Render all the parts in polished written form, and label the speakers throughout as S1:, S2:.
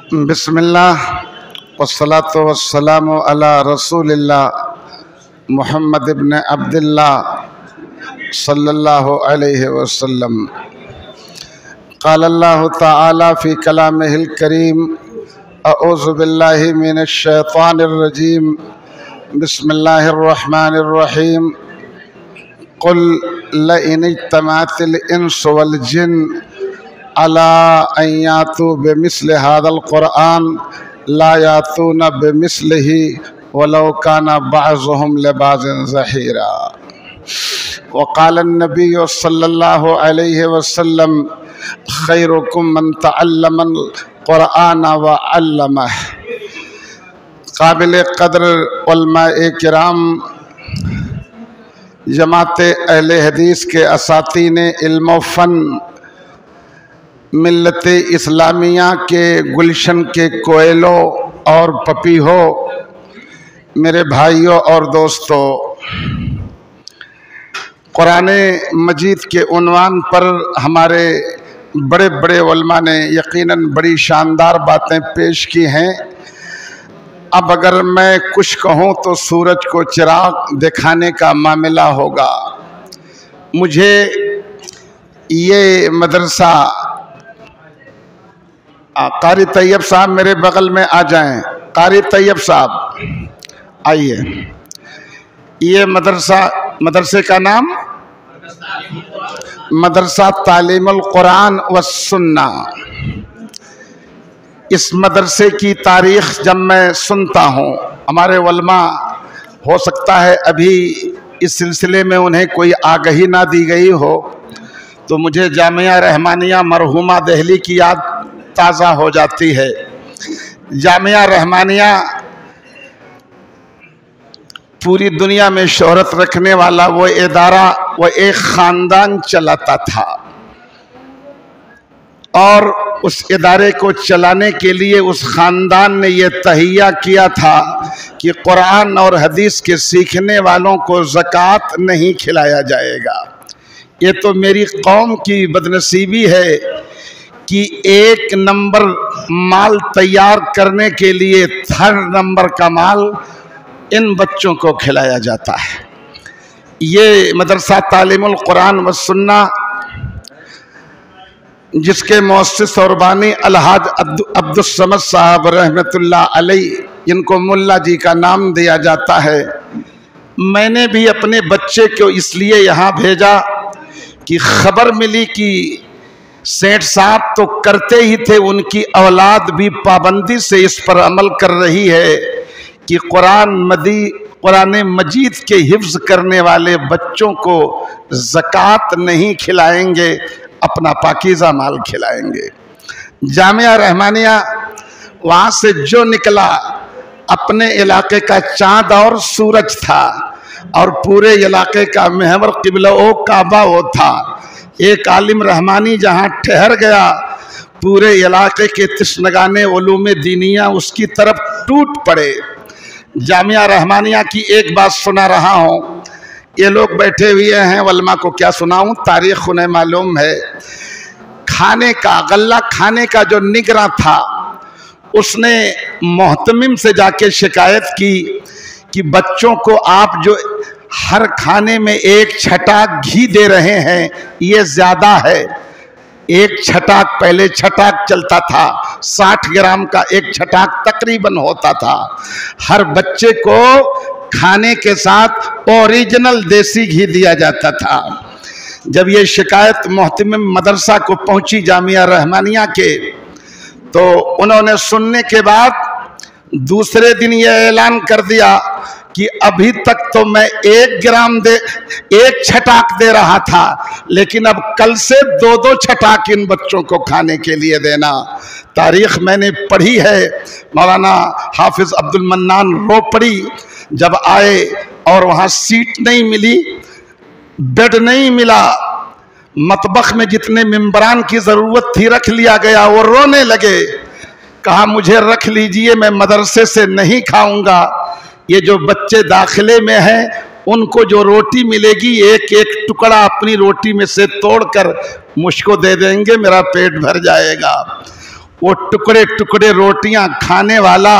S1: बिस्मिल्लाह वस्सलातु वस्सलामु अला रसूलिल्लाह मुहम्मद इब्न अब्दुल्लाह सल्लल्लाहु अलैहि वसल्लम। क़ालल्लाहु तआला फ़ी कलामिहिल करीम अऊज़ु बिल्लाहि मिनश शैतानिर रजीम बिस्मिल्लाहिर रहमानिर रहीम। क़ुल लइन इज्तमाअतिल इंसु वल जिन्न अला अन यातू बिमिस्लि हाज़ल क़ुरआन ला यातूना बिमिस्लिही वलौ काना बअज़ुहुम लिबअज़िन ज़हीरा। वक़ाल अन्नबिय्यु सल्लल्लाहु अलैहि वसल्लम खैरुकुम मन तअल्लमल क़ुरआन व अल्लमह। काबिल क़द्र उलमाए किराम, जमाते अहले हदीस के असातीन इल्म व फ़न, मिल्लत इस्लामिया के गुलशन के कोयलों और पपीहों, मेरे भाइयों और दोस्तों, कुरान मजीद के उन्वान पर हमारे बड़े बड़े उलमा ने यकीनन बड़ी शानदार बातें पेश की हैं। अब अगर मैं कुछ कहूँ तो सूरज को चिराग दिखाने का मामला होगा। मुझे ये मदरसा, कारी तैयब साहब मेरे बगल में आ जाएं। कारी तैयब साहब आइए। ये मदरसे का नाम मदरसा तालीमुल कुरान व सुन्ना। इस मदरसे की तारीख़ जब मैं सुनता हूँ, हमारे उलमा, हो सकता है अभी इस सिलसिले में उन्हें कोई आगाही ना दी गई हो, तो मुझे जामिया रहमानिया मरहूमा दहली की याद ताज़ा हो जाती है। जामिया रहमानिया पूरी दुनिया में शोहरत रखने वाला वो इदारा, वो एक ख़ानदान चलाता था, और उस इदारे को चलाने के लिए उस ख़ानदान ने ये तहिया किया था कि कुरान और हदीस के सीखने वालों को ज़कात नहीं खिलाया जाएगा। ये तो मेरी कौम की बदनसीबी है कि एक नंबर माल तैयार करने के लिए थर्ड नंबर का माल इन बच्चों को खिलाया जाता है। ये मदरसा तालीमुल कुरान व सुन्ना, जिसके मुअस्सिस और बानी अलहाज अब्दुस समद साहब रहमतुल्लाह अलैह, इनको मुल्ला जी का नाम दिया जाता है, मैंने भी अपने बच्चे को इसलिए यहाँ भेजा कि खबर मिली कि सेठ साहब तो करते ही थे, उनकी औलाद भी पाबंदी से इस पर अमल कर रही है कि कुरान मजीद के हिफ्ज़ करने वाले बच्चों को ज़कात नहीं खिलाएंगे, अपना पाकीज़ा माल खिलाएंगे। जामिया रहमानिया वहाँ से जो निकला, अपने इलाके का चाँद और सूरज था, और पूरे इलाके का महवर क़िबला ओ काबा वो था। एक आलिम रहमानी जहाँ ठहर गया, पूरे इलाके के तशनगाने उलूम दीनिया उसकी तरफ टूट पड़े। जामिया रहमानिया की एक बात सुना रहा हूँ, ये लोग बैठे हुए हैं, उलमा को क्या सुनाऊँ, तारीख़ उन्हें मालूम है। खाने का, गल्ला खाने का जो निगरां था, उसने मोहतमिम से जाके शिकायत की कि बच्चों को आप जो हर खाने में एक छटाक घी दे रहे हैं, ये ज़्यादा है। एक छटाक, पहले छटाक चलता था, 60 ग्राम का एक छटाक तकरीबन होता था। हर बच्चे को खाने के साथ ओरिजिनल देसी घी दिया जाता था। जब ये शिकायत मोहतमिम मदरसा को पहुंची जामिया रहमानिया के, तो उन्होंने सुनने के बाद दूसरे दिन ये ऐलान कर दिया कि अभी तक तो मैं 1 छटाक दे रहा था, लेकिन अब कल से 2 छटाक इन बच्चों को खाने के लिए देना। तारीख़ मैंने पढ़ी है, मौलाना हाफिज़ अब्दुल मन्नान रो पड़ी जब आए और वहाँ सीट नहीं मिली, बेड नहीं मिला, मतबख में जितने मेंबरान की ज़रूरत थी रख लिया गया। वो रोने लगे, कहा मुझे रख लीजिए, मैं मदरसे से नहीं खाऊंगा। ये जो बच्चे दाखिले में हैं, उनको जो रोटी मिलेगी, एक एक टुकड़ा अपनी रोटी में से तोड़कर मुझको दे देंगे, मेरा पेट भर जाएगा। वो टुकड़े टुकड़े रोटियां खाने वाला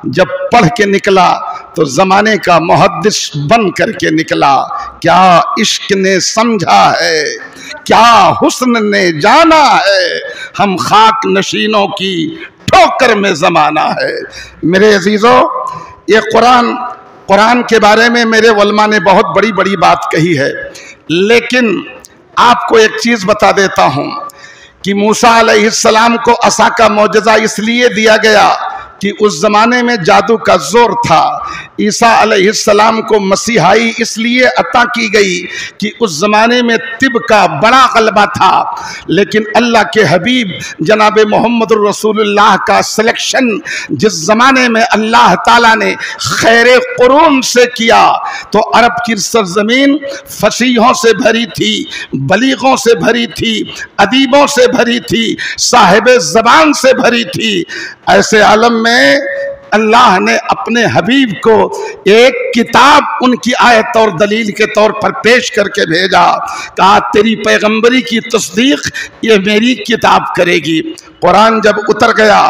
S1: जब पढ़ के निकला तो जमाने का मुहद्दिस बन करके निकला। क्या इश्क ने समझा है, क्या हुस्न ने जाना है, हम खाक नशीनों की ठोकर में जमाना है। मेरे अजीजों, ये कुरान के बारे में मेरे उलमा ने बहुत बड़ी बड़ी बात कही है, लेकिन आपको एक चीज बता देता हूं कि मूसा अलैहिस्सलाम को असा का मौजज़ा इसलिए दिया गया कि उस जमाने में जादू का जोर था। ईसा अलैहिस्सलाम को मसीहाई इसलिए अता की गई कि उस जमाने में तिब का बड़ा गलबा था, लेकिन अल्लाह के हबीब जनाब मोहम्मद रसूलुल्लाह का सिलेक्शन जिस जमाने में अल्लाह ताला ने खैर कुरून से किया तो अरब की सरजमीन फसीहों से भरी थी, बलीगों से भरी थी, अदीबों से भरी थी, साहिब ज़बान से भरी थी। ऐसे आलम में अल्लाह ने अपने हबीब को एक किताब उनकी आयत और दलील के तौर पर पेश करके भेजा। कहा तेरी पैगंबरी की तस्दीक ये मेरी किताब करेगी। कुरान जब उतर गया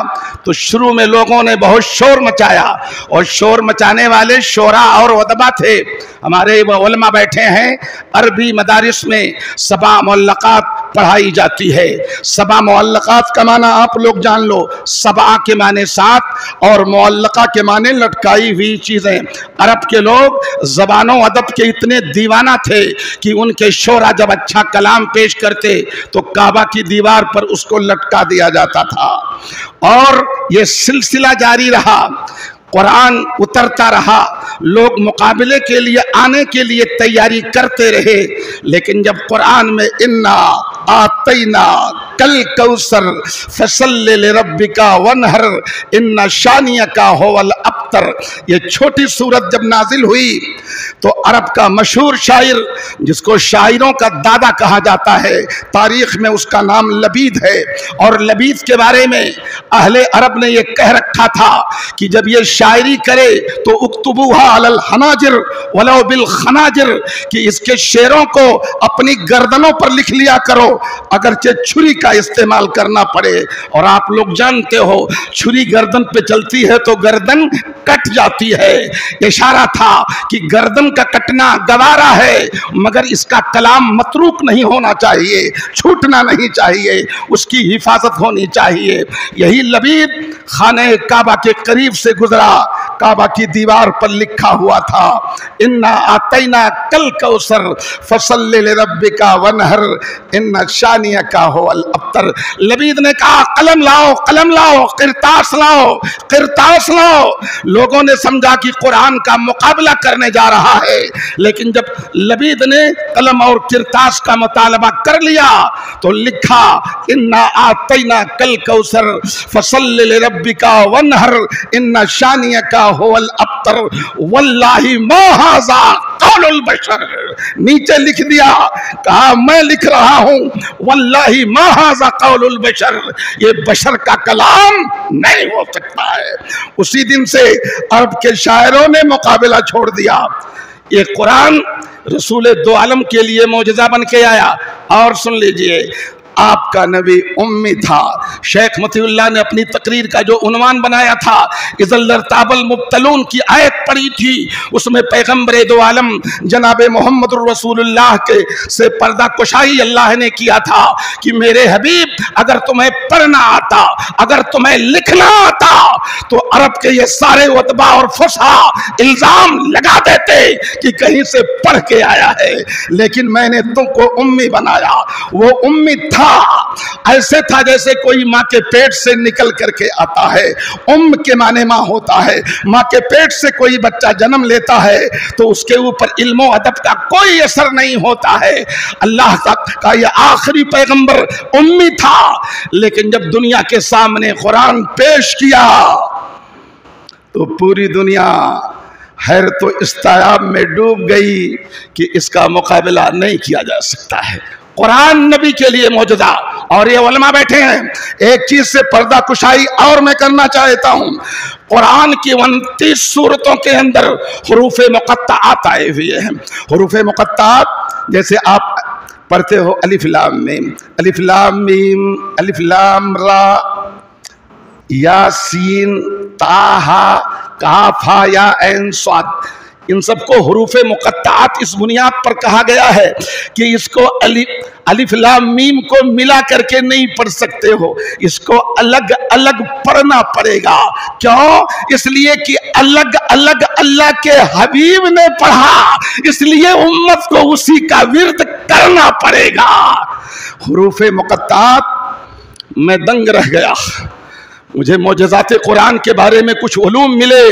S1: तो शुरू में लोगों ने बहुत शोर मचाया, और शोर मचाने वाले शोरा और उदबा थे। हमारे उलमा बैठे हैं, अरबी मदारिस में सबा मुअल्लक़ात पढ़ाई जाती है। सबा मुअल्लक़ात का माना आप लोग जान लो, सबा के माने 7 और मुअल्लक़ा के माने लटकाई हुई चीज़ें। अरब के लोग ज़बानों अदब के इतने दीवाना थे कि उनके शोरा जब अच्छा कलाम पेश करते तो काबा की दीवार पर उसको लटका दिया जाता था, और ये सिलसिला जारी रहा। कुरान उतरता रहा, लोग मुकाबले के लिए आने के लिए तैयारी करते रहे, लेकिन जब कुरान में इन्ना आतैना कल कौसर फसल्लि लिरब्बिका वनहर इन्ना शानियका हुवल अब्तर, ये छोटी सूरत जब नाजिल हुई तो अरब का मशहूर शायर, जिसको शायरों का दादा कहा जाता है, तारीख में उसका नाम लबीद है, और लबीद के बारे में अहले अरब ने यह कह रखा था कि जब ये शायरी करे तो उक्तुबूहा अलल हनाजिर वलो बिल खनाजिर, कि इसके शेरों को अपनी गर्दनों पर लिख लिया करो, अगरचे छुरी का इस्तेमाल करना पड़े। और आप लोग जानते हो छुरी गर्दन पे चलती है तो गर्दन कट जाती है। इशारा था कि गर्दन का कटना गवारा है, मगर इसका कलाम मतरूक नहीं होना चाहिए, छूटना नहीं चाहिए, उसकी हिफाजत होनी चाहिए। यही लबीद खाने काबा के करीब से गुजरा, काबा की दीवार पर लिखा हुआ था इन्ना आतैना कल कौसर फसल्लि लिरब्बिका वनहर इन्ना शानियका हुवल अब्तर। लबीद ने कहा कलम लाओ, कलम लाओ, किरतास लाओ, किरतास लाओ। लोगों ने समझा कि कुरान का मुकाबला करने जा रहा है, लेकिन जब लबीद ने कलम और किरतास का मुतालबा कर लिया तो लिखा इन्ना आतैना कल कौसर फसल्लि लिरब्बिका वनहर इन्ना शानियका हुवल अब्तर वल्लाहि मा हाज़ा कौलुल बशर। नीचे लिख दिया, कहा मैं लिख रहा हूं वल्लाहि मा हाज़ा कौलुल बशर, ये बशर का कलाम नहीं हो सकता है। उसी दिन से अरब के शायरों ने मुकाबला छोड़ दिया। ये कुरान रसूल दो आलम के लिए मौजज़ा बन के आया। और सुन लीजिए, आपका नबी उम्मी था। शेख मतीउल्लाह ने अपनी तकरीर का जो उन्वान बनाया था इज़ल्लर्ताबल मुब्तलून की आयत पढ़ी थी, उसमें पैगम्बर दो आलम जनाब मोहम्मद रसूलुल्लाह के से पर्दा कुशाई अल्लाह ने किया था कि मेरे हबीब अगर तुम्हें पढ़ना आता, अगर तुम्हें लिखना आता तो अरब के ये सारे उतबा और फुसहा इल्जाम लगा देते कि कहीं से पढ़ के आया है, लेकिन मैंने तुमको उम्मी बनाया। वो उम्मी था, ऐसे था जैसे कोई माँ के पेट से निकल करके आता है। उम्म के माने माँ होता है। माँ के पेट से कोई बच्चा जन्म लेता है तो उसके ऊपर इल्म अदब का कोई असर नहीं होता है। अल्लाह का यह आखिरी पैगंबर उम्मी था, लेकिन जब दुनिया के सामने कुरान पेश किया तो पूरी दुनिया हैरत तो इस्तायाब में डूब गई कि इसका मुकाबला नहीं किया जा सकता है। कुरान नबी के लिए मौजूदा। और ये उलमा बैठे हैं, एक चीज से पर्दा कुशाई और मैं करना चाहता हूं। कुरान की 29 सूरतों के अंदर हुरूफ मुक़त्तआत आए हुए हैं। हुरूफ मुक़त्तआत जैसे आप पढ़ते हो अलिफ लाम मीम, अलिफ लाम मीम, अलिफ लाम रा, यासीन, ताहा, काफा, या ऐन, स्वाद, इन सबको हुरूफ मुक़त्ताअत इस बुनियाद पर कहा गया है कि इसको अलिफ लाम मीम को मिला करके नहीं पढ़ सकते हो, इसको अलग अलग पढ़ना पड़ेगा। क्यों? इसलिए कि अलग अलग अल्लाह के हबीब ने पढ़ा, इसलिए उम्मत को उसी का विर्द करना पड़ेगा। हुरूफ मुक़त्ताअत मैं दंग रह गया। मुझे मोजज़ात कुरान के बारे में कुछ उलूम मिले,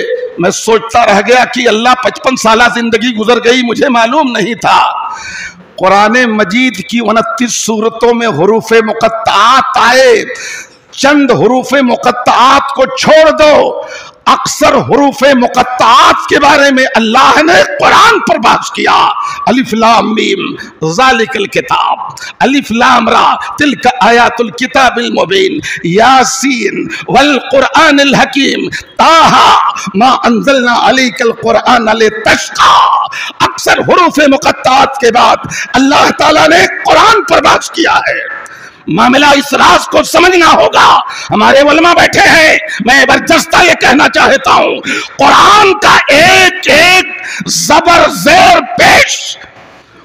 S1: मैं सोचता रह गया कि अल्लाह 55 साल जिंदगी गुजर गई, मुझे मालूम नहीं था कुरान मजीद की 29 सूरतों में हुरूफ मुक़त्ताअत आए। चंद हुरूफ मुक़त्ताअत को छोड़ दो, अक्सर हुरूफ मुक़त्ताअत के बारे में अल्लाह ने कुरान पर बात किया। अलिफ लाम मीम ज़ालिकल किताब, अलिफ लाम रा तिल्का आयातुल किताबिल मुबीन, यासीन वल कुरआनिल हकीम, ताहा मा अंज़लना अलैकल कुरआन लितश्क़ा। अक्सर हुरूफ मुक़त्ताअत के बाद अल्लाह ताला ने कुरान पर बात किया है। मामला इस राज को समझना होगा। हमारे उलमा बैठे हैं, मैं बर्जस्ता ये कहना चाहता हूं, कुरान का एक एक जबर जेर पेश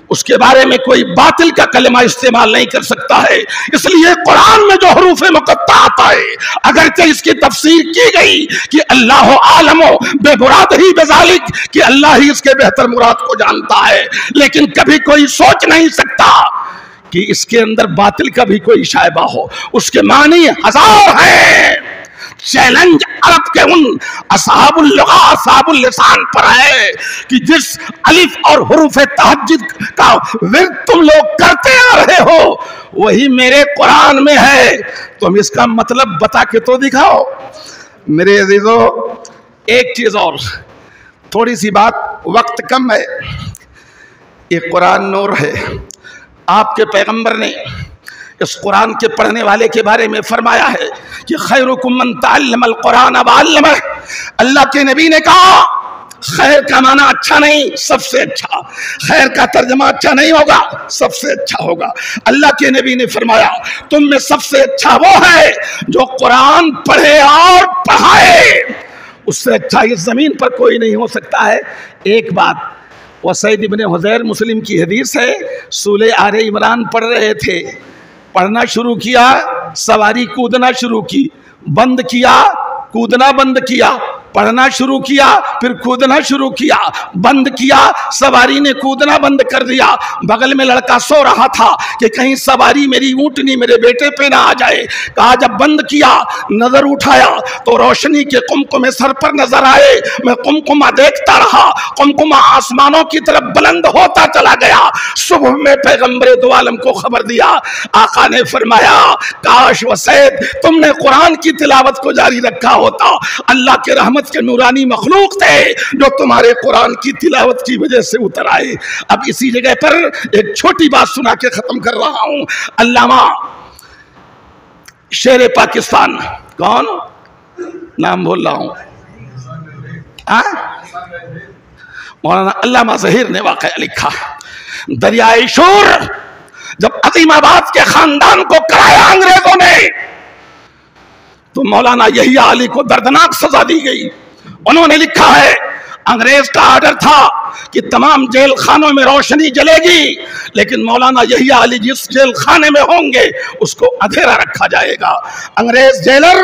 S1: उसके बारे में कोई बातिल का कलमा इस्तेमाल नहीं कर सकता है। इसलिए कुरान में जो हुरूफ मुक़त्ताअत आए, अगरचे इसकी तफसीर की गई कि अल्लाह आलमो बेमुराद ही बेज़ालिक, कि अल्लाह ही इसके बेहतर मुराद को जानता है, लेकिन कभी कोई सोच नहीं सकता कि इसके अंदर बातिल का भी कोई शायबा हो। उसके मानी हजार हैं। चैलेंज अरब के उन असहाबुल लुगा, असहाबुल लिसान पर है कि जिस अलिफ और हुरूफ तहज्जुद का विर्द तुम लोग करते आ रहे हो, वही मेरे कुरान में है। तुम इसका मतलब बता के तो दिखाओ। मेरे अजीजों, एक चीज और, थोड़ी सी बात, वक्त कम है। ये कुरान नूर है। आपके पैगंबर ने इस कुरान के पढ़ने वाले के बारे में फरमाया है कि खैरुकुम मन तअल्लमल कुरान व अल्लमह। अल्लाह के नबी ने कहा, खैर का माना अच्छा नहीं, सबसे अच्छा। खैर का तर्जमा अच्छा नहीं होगा, सबसे अच्छा होगा। अल्लाह के नबी ने फरमाया, तुम में सबसे अच्छा वो है जो कुरान पढ़े और पढ़ाए। उससे अच्छा इस जमीन पर कोई नहीं हो सकता है। एक बात, वसैद इब्ने हुज़ैर, मुस्लिम की हदीस है, सूले आले इमरान पढ़ रहे थे, पढ़ना शुरू किया, सवारी कूदना शुरू की, बंद किया, कूदना बंद किया, पढ़ना शुरू किया, फिर कूदना शुरू किया, बंद किया, सवारी ने कूदना बंद कर दिया। बगल में लड़का सो रहा था कि कहीं सवारी मेरी ऊंटनी मेरे बेटे पे ना आ जाए। कहा जब बंद किया, नजर उठाया तो रोशनी के कुमकुमे सर पर नजर आए। मैं कुमकुमा देखता रहा, कुमकुमा आसमानों की तरफ बुलंद होता चला गया। सुबह में पैगंबर दो आलम को खबर दिया। आका ने फरमाया, काश वसैद तुमने कुरान की तिलावत को जारी रखा होता। अल्लाह के रहमत के नूरानी मखलूक थे जो तुम्हारे कुरान की तिलावत की वजह से उतर आए। अब इसी जगह पर एक छोटी बात सुना के खत्म कर रहा हूं। अल्लामा शेर पाकिस्तान, कौन नाम बोल रहा हूं, मौलाना अल्लामा ज़हीर ने वाक़या लिखा, दरियाए शोर जब अजीमाबाद के खानदान को कराया अंग्रेजों ने, तो मौलाना यहिया अली को दर्दनाक सजा दी गई। उन्होंने लिखा है, अंग्रेज का आर्डर था कि तमाम जेल खानों में रोशनी जलेगी, लेकिन मौलाना यहिया अली जिस जेल खाने में होंगे उसको अंधेरा रखा जाएगा। अंग्रेज जेलर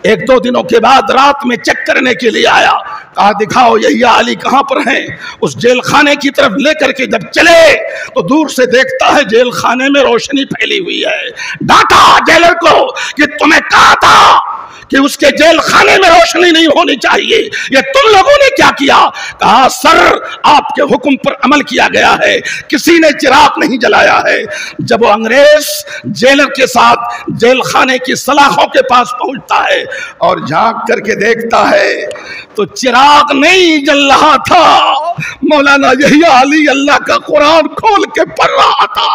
S1: एक दो दिनों के बाद रात में चेक करने के लिए आया। कहा दिखाओ यहिया अली कहां पर हैं। उस जेल खाने की तरफ लेकर के जब चले तो दूर से देखता है जेल खाने में रोशनी फैली हुई है। डांटा जेलर को कि तुम्हें कहा था कि उसके जेल खाने में रोशनी नहीं होनी चाहिए, ये तुम लोगों ने क्या किया। कहा सर आपके हुक्म पर अमल किया गया है, किसी ने चिराग नहीं जलाया है। जब वो अंग्रेज जेलर के साथ जेल खाने की सलाखों के पास पहुंचता है और झांक करके देखता है तो चिराग नहीं जल रहा था, मौलाना यहिया अली अल्लाह का कुरान खोल के पढ़ रहा था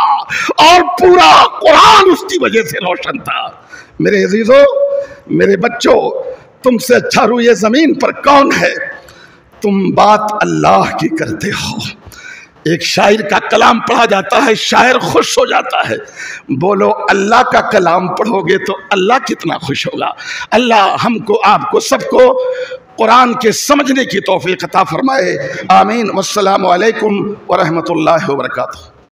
S1: और पूरा कुरान उसकी वजह से रोशन था। मेरे अजीजों, मेरे बच्चों, तुमसे अच्छा रूए जमीन पर कौन है। तुम बात अल्लाह की करते हो, ایک شاعر کا کلام پڑھا جاتا ہے، شاعر خوش ہو جاتا ہے. بولو اللہ کا کلام پڑھو گے تو اللہ کتنا خوش ہوگا. اللہ ہم کو، آپ کو، سب کو قرآن کے سمجھنے کی توفیق عطا فرمائے. آمین. والسلام علیکم ورحمۃ اللہ وبرکاتہ.